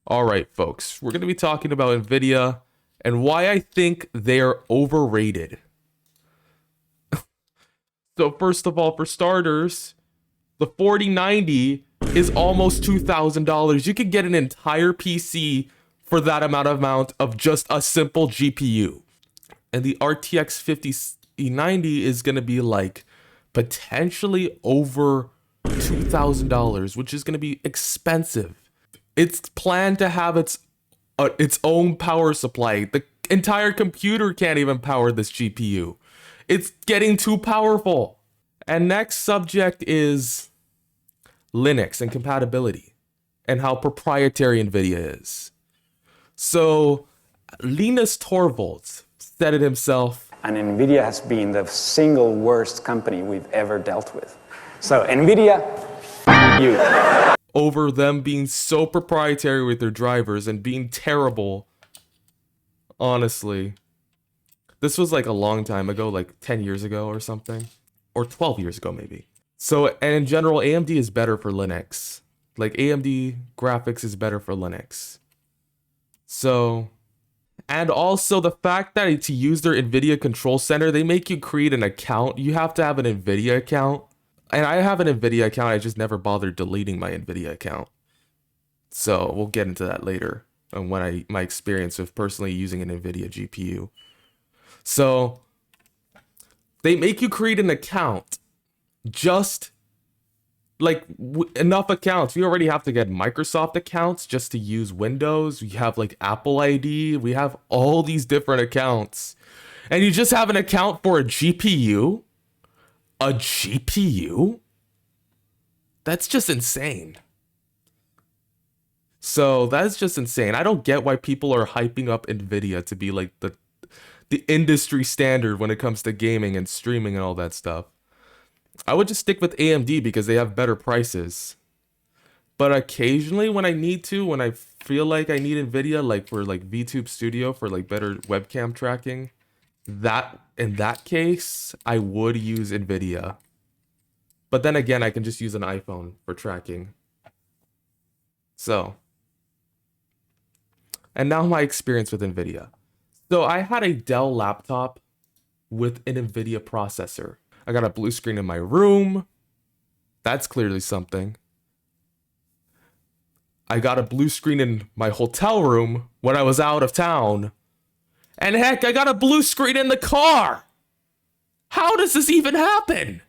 All right, folks, we're going to be talking about NVIDIA and why I think they're overrated. So first of all, for starters, the 4090 is almost $2,000. You could get an entire PC for that amount of just a simple GPU. And the RTX 5090 is going to be like potentially over $2,000, which is going to be expensive. It's planned to have its own power supply. The entire computer can't even power this GPU. It's getting too powerful. And next subject is Linux and compatibility and how proprietary NVIDIA is. So Linus Torvalds said it himself. And NVIDIA has been the single worst company we've ever dealt with. So NVIDIA, you. Over them being so proprietary with their drivers and being terrible. Honestly. This was like a long time ago, like 10 years ago or something. Or 12 years ago, maybe. So, and in general, AMD is better for Linux. Like, AMD graphics is better for Linux. So, and also the fact that to use their NVIDIA Control Center, they make you create an account. You have to have an NVIDIA account. And I have an NVIDIA account, I just never bothered deleting my NVIDIA account. So, we'll get into that later. And when my experience with personally using an NVIDIA GPU. So, they make you create an account. Just like enough accounts. We already have to get Microsoft accounts just to use Windows. We have like Apple ID. We have all these different accounts. And you just have an account for a GPU? A GPU? That's just insane. So that's just insane. I don't get why people are hyping up NVIDIA to be like the industry standard when it comes to gaming and streaming and all that stuff. I would just stick with AMD because they have better prices. But occasionally when I need to, when I feel like I need NVIDIA, like for like VTube Studio for like better webcam tracking, that in that case, I would use NVIDIA. But then again, I can just use an iPhone for tracking. So, and now my experience with NVIDIA. So I had a Dell laptop with an NVIDIA processor. I got a blue screen in my room. That's clearly something. I got a blue screen in my hotel room when I was out of town. And heck, I got a blue screen in the car. How does this even happen?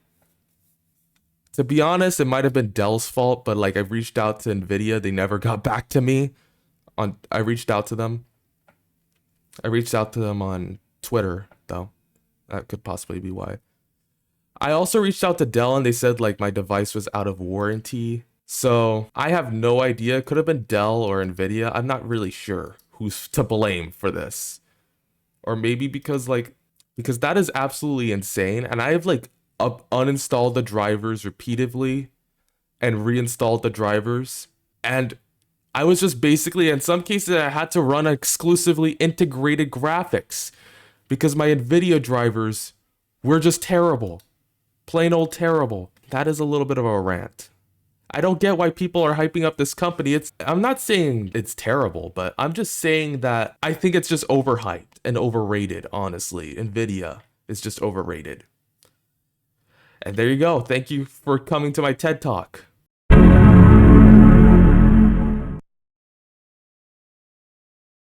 To be honest, it might have been Dell's fault, but like I reached out to NVIDIA. They never got back to me. I reached out to them. I reached out to them on Twitter, though. That could possibly be why. I also reached out to Dell and they said like my device was out of warranty. So I have no idea. It could have been Dell or NVIDIA. I'm not really sure who's to blame for this. Or maybe because that is absolutely insane. And I have like uninstalled the drivers repeatedly and reinstalled the drivers. And I was just basically, in some cases, I had to run exclusively integrated graphics because my NVIDIA drivers were just terrible. Plain old terrible. That is a little bit of a rant. I don't get why people are hyping up this company. I'm not saying it's terrible, but I'm just saying that I think it's just overhyped and overrated, honestly. NVIDIA is just overrated. And there you go. Thank you for coming to my TED Talk.